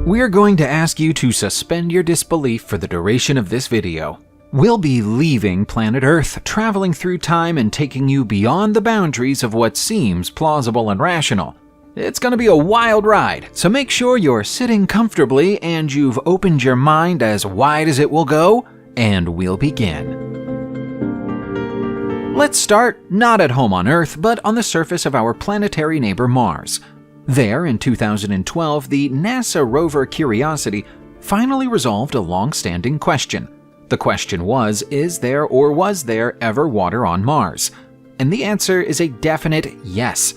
We're going to ask you to suspend your disbelief for the duration of this video. We'll be leaving planet Earth, traveling through time and taking you beyond the boundaries of what seems plausible and rational. It's going to be a wild ride, so make sure you're sitting comfortably and you've opened your mind as wide as it will go, and we'll begin. Let's start not at home on Earth, but on the surface of our planetary neighbor Mars. There, in 2012, the NASA rover Curiosity finally resolved a long-standing question. The question was, is there or was there ever water on Mars? And the answer is a definite yes.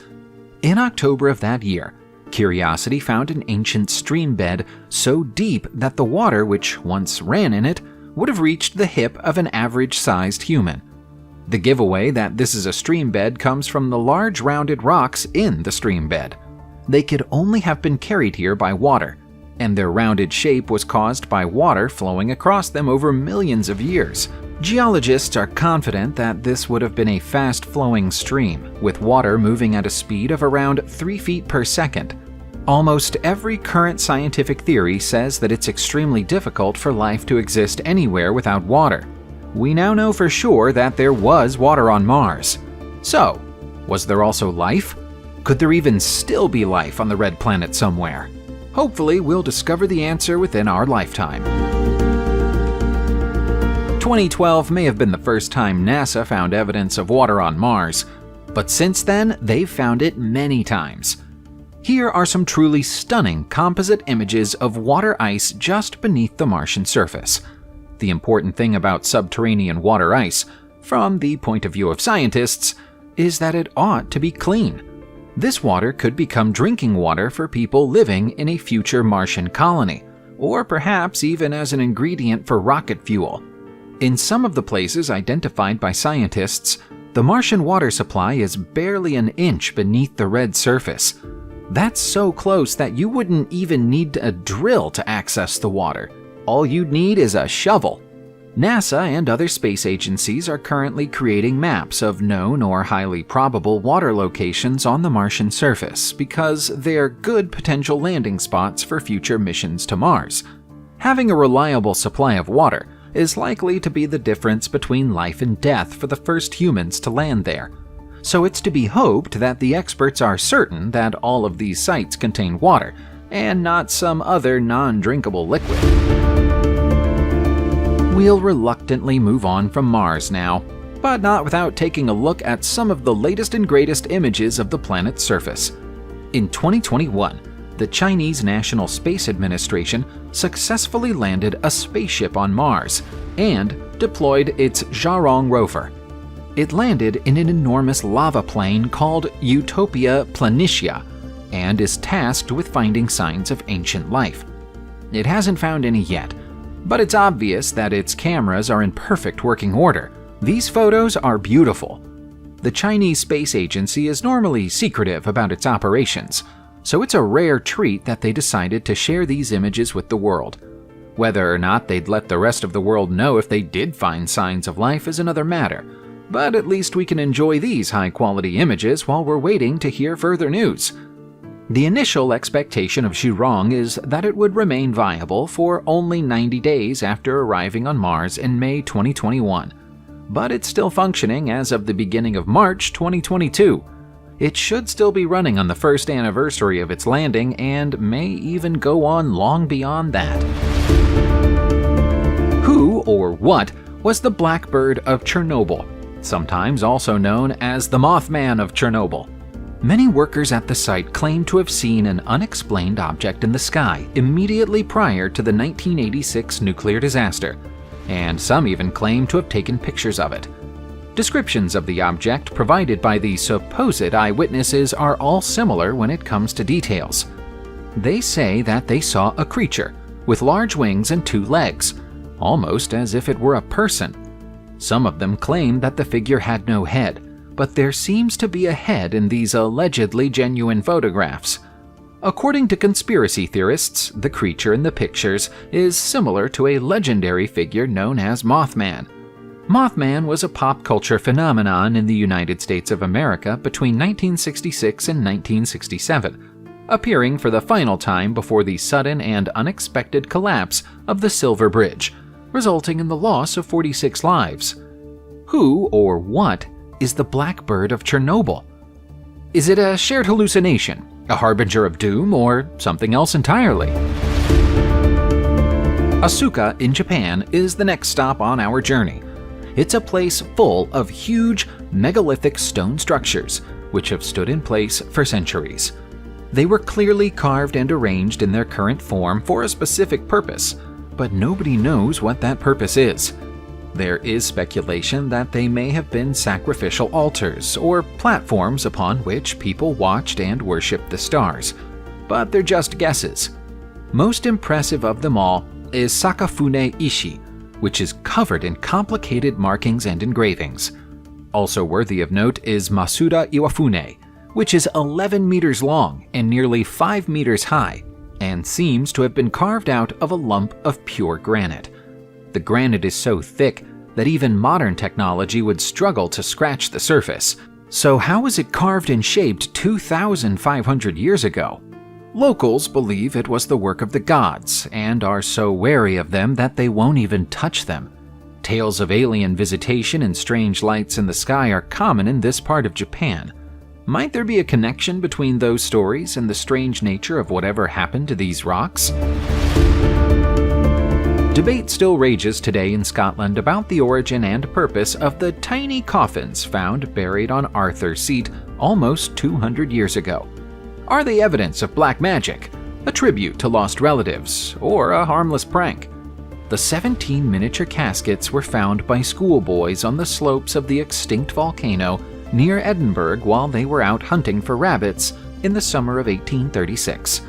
In October of that year, Curiosity found an ancient stream bed so deep that the water which once ran in it would have reached the hip of an average-sized human. The giveaway that this is a stream bed comes from the large rounded rocks in the stream bed. They could only have been carried here by water, and their rounded shape was caused by water flowing across them over millions of years. Geologists are confident that this would have been a fast-flowing stream, with water moving at a speed of around 3 feet per second. Almost every current scientific theory says that it's extremely difficult for life to exist anywhere without water. We now know for sure that there was water on Mars. So, was there also life? Could there even still be life on the red planet somewhere? Hopefully, we'll discover the answer within our lifetime. 2012 may have been the first time NASA found evidence of water on Mars, but since then, they've found it many times. Here are some truly stunning composite images of water ice just beneath the Martian surface. The important thing about subterranean water ice, from the point of view of scientists, is that it ought to be clean. This water could become drinking water for people living in a future Martian colony, or perhaps even as an ingredient for rocket fuel. In some of the places identified by scientists, the Martian water supply is barely an inch beneath the red surface. That's so close that you wouldn't even need a drill to access the water. All you'd need is a shovel. NASA and other space agencies are currently creating maps of known or highly probable water locations on the Martian surface because they're good potential landing spots for future missions to Mars. Having a reliable supply of water is likely to be the difference between life and death for the first humans to land there. So it's to be hoped that the experts are certain that all of these sites contain water, and not some other non-drinkable liquid. We'll reluctantly move on from Mars now, but not without taking a look at some of the latest and greatest images of the planet's surface. In 2021, the Chinese National Space Administration successfully landed a spaceship on Mars and deployed its Zhurong rover. It landed in an enormous lava plain called Utopia Planitia and is tasked with finding signs of ancient life. It hasn't found any yet, but it's obvious that its cameras are in perfect working order. These photos are beautiful. The Chinese Space Agency is normally secretive about its operations, so it's a rare treat that they decided to share these images with the world. Whether or not they'd let the rest of the world know if they did find signs of life is another matter, but at least we can enjoy these high-quality images while we're waiting to hear further news. The initial expectation of Zhurong is that it would remain viable for only 90 days after arriving on Mars in May 2021, but it's still functioning as of the beginning of March 2022. It should still be running on the first anniversary of its landing and may even go on long beyond that. Who or what was the Blackbird of Chernobyl, sometimes also known as the Mothman of Chernobyl? Many workers at the site claim to have seen an unexplained object in the sky immediately prior to the 1986 nuclear disaster, and some even claim to have taken pictures of it. Descriptions of the object provided by the supposed eyewitnesses are all similar when it comes to details. They say that they saw a creature with large wings and 2 legs, almost as if it were a person. Some of them claim that the figure had no head, but there seems to be a head in these allegedly genuine photographs. According to conspiracy theorists, the creature in the pictures is similar to a legendary figure known as Mothman. Mothman was a pop culture phenomenon in the United States of America between 1966 and 1967. appearing for the final time before the sudden and unexpected collapse of the Silver Bridge, resulting in the loss of 46 lives. Who or what is the Blackbird of Chernobyl? Is it a shared hallucination, a harbinger of doom, or something else entirely? Asuka in Japan is the next stop on our journey. It's a place full of huge, megalithic stone structures, which have stood in place for centuries. They were clearly carved and arranged in their current form for a specific purpose, but nobody knows what that purpose is. There is speculation that they may have been sacrificial altars or platforms upon which people watched and worshipped the stars, but they're just guesses. Most impressive of them all is Sakafune Ishi, which is covered in complicated markings and engravings. Also worthy of note is Masuda Iwafune, which is 11 meters long and nearly 5 meters high, and seems to have been carved out of a lump of pure granite. The granite is so thick that even modern technology would struggle to scratch the surface. So how was it carved and shaped 2,500 years ago? Locals believe it was the work of the gods and are so wary of them that they won't even touch them. Tales of alien visitation and strange lights in the sky are common in this part of Japan. Might there be a connection between those stories and the strange nature of whatever happened to these rocks? Debate still rages today in Scotland about the origin and purpose of the tiny coffins found buried on Arthur's Seat almost 200 years ago. Are they evidence of black magic, a tribute to lost relatives, or a harmless prank? The 17 miniature caskets were found by schoolboys on the slopes of the extinct volcano near Edinburgh while they were out hunting for rabbits in the summer of 1836.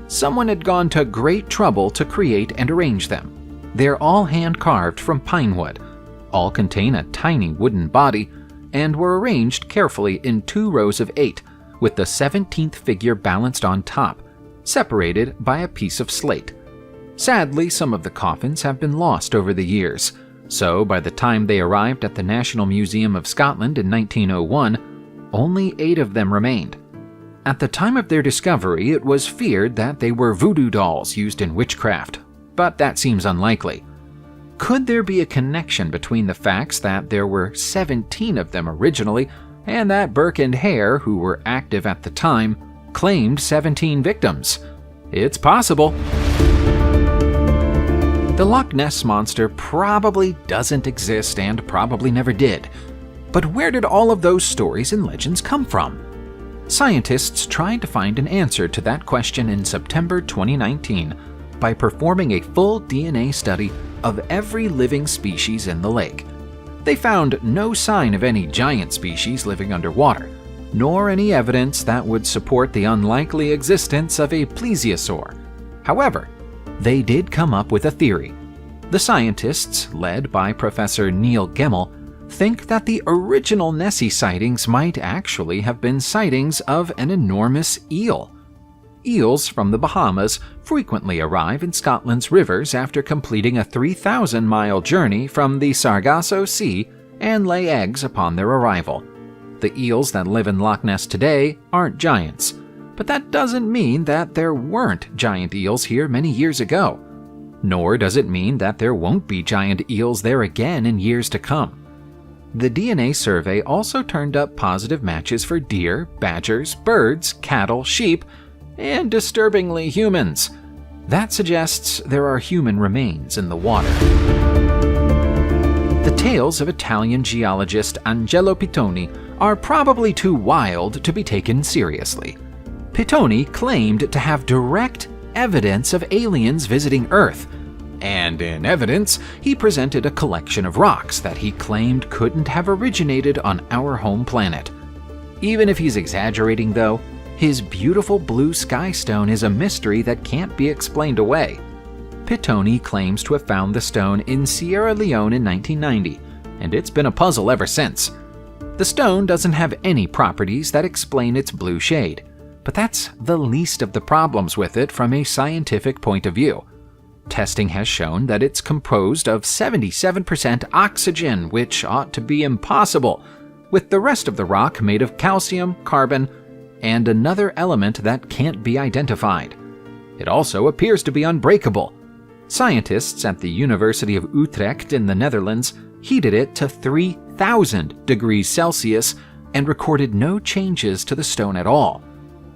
Someone had gone to great trouble to create and arrange them. They're all hand-carved from pine wood, all contain a tiny wooden body, and were arranged carefully in 2 rows of 8, with the 17th figure balanced on top, separated by a piece of slate. Sadly, some of the coffins have been lost over the years, so by the time they arrived at the National Museum of Scotland in 1901, only 8 of them remained. At the time of their discovery, it was feared that they were voodoo dolls used in witchcraft, but that seems unlikely. Could there be a connection between the facts that there were 17 of them originally and that Burke and Hare, who were active at the time, claimed 17 victims? It's possible. The Loch Ness monster probably doesn't exist and probably never did. But where did all of those stories and legends come from? Scientists tried to find an answer to that question in September 2019 by performing a full DNA study of every living species in the lake. They found no sign of any giant species living underwater, nor any evidence that would support the unlikely existence of a plesiosaur. However, they did come up with a theory. The scientists, led by Professor Neil Gemmell, think that the original Nessie sightings might actually have been sightings of an enormous eel. Eels from the Bahamas frequently arrive in Scotland's rivers after completing a 3,000-mile journey from the Sargasso Sea and lay eggs upon their arrival. The eels that live in Loch Ness today aren't giants, but that doesn't mean that there weren't giant eels here many years ago. Nor does it mean that there won't be giant eels there again in years to come. The DNA survey also turned up positive matches for deer, badgers, birds, cattle, sheep, and disturbingly humans. That suggests there are human remains in the water. The tales of Italian geologist Angelo Pittoni are probably too wild to be taken seriously. Pittoni claimed to have direct evidence of aliens visiting Earth, and in evidence, he presented a collection of rocks that he claimed couldn't have originated on our home planet. Even if he's exaggerating, though, his beautiful blue sky stone is a mystery that can't be explained away. Pittoni claims to have found the stone in Sierra Leone in 1990, and it's been a puzzle ever since. The stone doesn't have any properties that explain its blue shade, but that's the least of the problems with it from a scientific point of view. Testing has shown that it's composed of 77% oxygen, which ought to be impossible, with the rest of the rock made of calcium, carbon, and another element that can't be identified. It also appears to be unbreakable. Scientists at the University of Utrecht in the Netherlands heated it to 3,000 degrees Celsius and recorded no changes to the stone at all.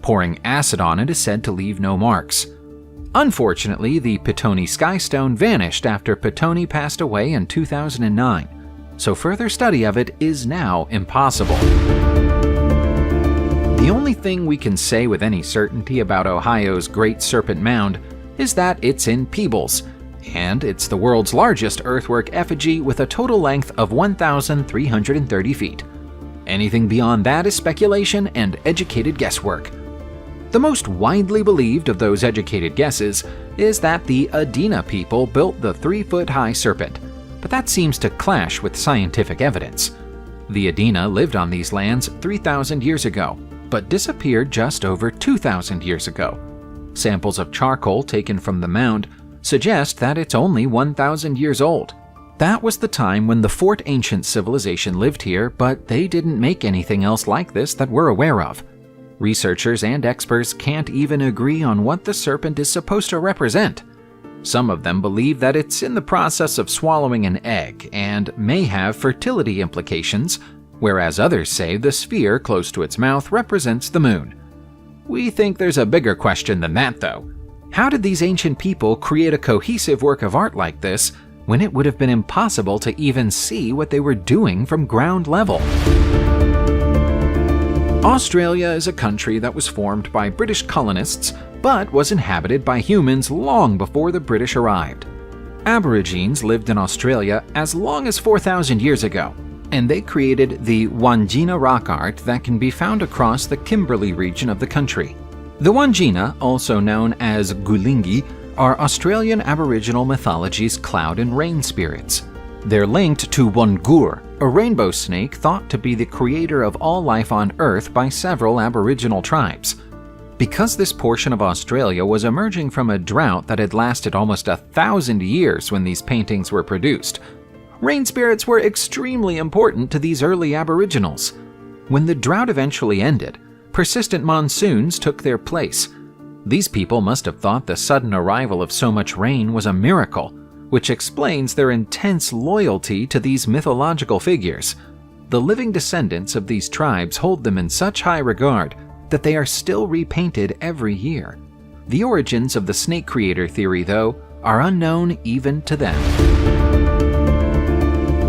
Pouring acid on it is said to leave no marks. Unfortunately, the Petone Skystone vanished after Petone passed away in 2009, so further study of it is now impossible. The only thing we can say with any certainty about Ohio's Great Serpent Mound is that it's in Peebles, and it's the world's largest earthwork effigy with a total length of 1,330 feet. Anything beyond that is speculation and educated guesswork. The most widely believed of those educated guesses is that the Adena people built the 3-foot-high serpent, but that seems to clash with scientific evidence. The Adena lived on these lands 3,000 years ago, but disappeared just over 2,000 years ago. Samples of charcoal taken from the mound suggest that it's only 1,000 years old. That was the time when the Fort Ancient civilization lived here, but they didn't make anything else like this that we're aware of. Researchers and experts can't even agree on what the serpent is supposed to represent. Some of them believe that it's in the process of swallowing an egg and may have fertility implications, whereas others say the sphere close to its mouth represents the moon. We think there's a bigger question than that, though. How did these ancient people create a cohesive work of art like this when it would have been impossible to even see what they were doing from ground level? Australia is a country that was formed by British colonists, but was inhabited by humans long before the British arrived. Aborigines lived in Australia as long as 4,000 years ago, and they created the Wandjina rock art that can be found across the Kimberley region of the country. The Wandjina, also known as Gulingi, are Australian Aboriginal mythology's cloud and rain spirits. They're linked to Wongur, a rainbow snake thought to be the creator of all life on Earth by several Aboriginal tribes. Because this portion of Australia was emerging from a drought that had lasted almost 1,000 years when these paintings were produced, rain spirits were extremely important to these early Aboriginals. When the drought eventually ended, persistent monsoons took their place. These people must have thought the sudden arrival of so much rain was a miracle, which explains their intense loyalty to these mythological figures. The living descendants of these tribes hold them in such high regard that they are still repainted every year. The origins of the snake creator theory, though, are unknown even to them.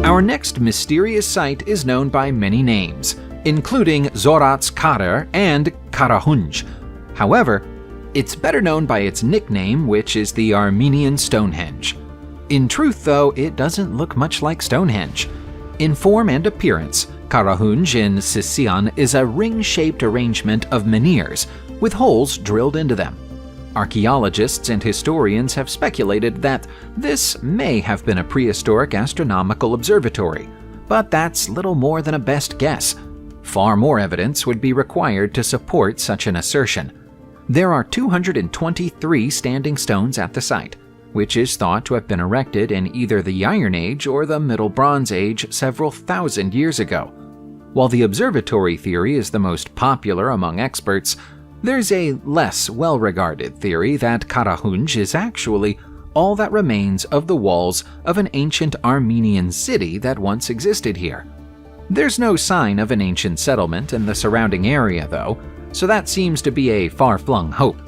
Our next mysterious site is known by many names, including Zorat's Kader and Karahunj. However, it's better known by its nickname, which is the Armenian Stonehenge. In truth, though, it doesn't look much like Stonehenge. In form and appearance, Karahunj in Sisian is a ring-shaped arrangement of menhirs with holes drilled into them. Archaeologists and historians have speculated that this may have been a prehistoric astronomical observatory, but that's little more than a best guess. Far more evidence would be required to support such an assertion. There are 223 standing stones at the site, which is thought to have been erected in either the Iron Age or the Middle Bronze Age several thousand years ago. While the observatory theory is the most popular among experts, there's a less well-regarded theory that Karahunj is actually all that remains of the walls of an ancient Armenian city that once existed here. There's no sign of an ancient settlement in the surrounding area, though, so that seems to be a far-flung hope.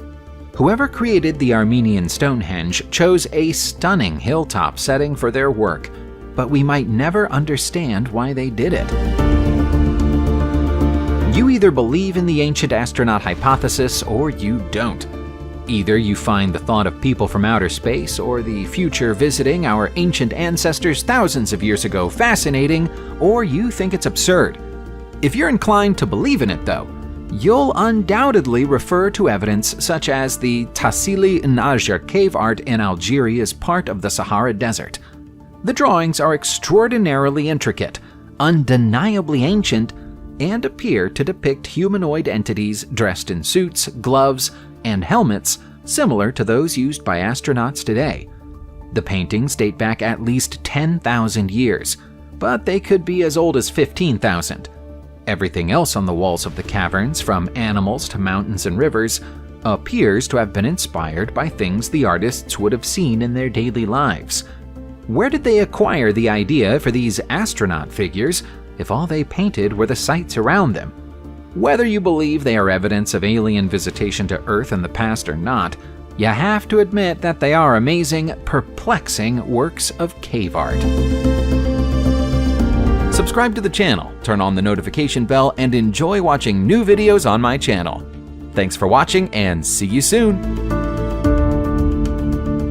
Whoever created the Armenian Stonehenge chose a stunning hilltop setting for their work, but we might never understand why they did it. You either believe in the ancient astronaut hypothesis or you don't. Either you find the thought of people from outer space or the future visiting our ancient ancestors thousands of years ago fascinating, or you think it's absurd. If you're inclined to believe in it, though, you'll undoubtedly refer to evidence such as the Tassili Najar cave art in Algeria as part of the Sahara Desert. The drawings are extraordinarily intricate, undeniably ancient, and appear to depict humanoid entities dressed in suits, gloves, and helmets similar to those used by astronauts today. The paintings date back at least 10,000 years, but they could be as old as 15,000. Everything else on the walls of the caverns, from animals to mountains and rivers, appears to have been inspired by things the artists would have seen in their daily lives. Where did they acquire the idea for these astronaut figures if all they painted were the sights around them? Whether you believe they are evidence of alien visitation to Earth in the past or not, you have to admit that they are amazing, perplexing works of cave art. Subscribe to the channel, turn on the notification bell, and enjoy watching new videos on my channel. Thanks for watching, and see you soon!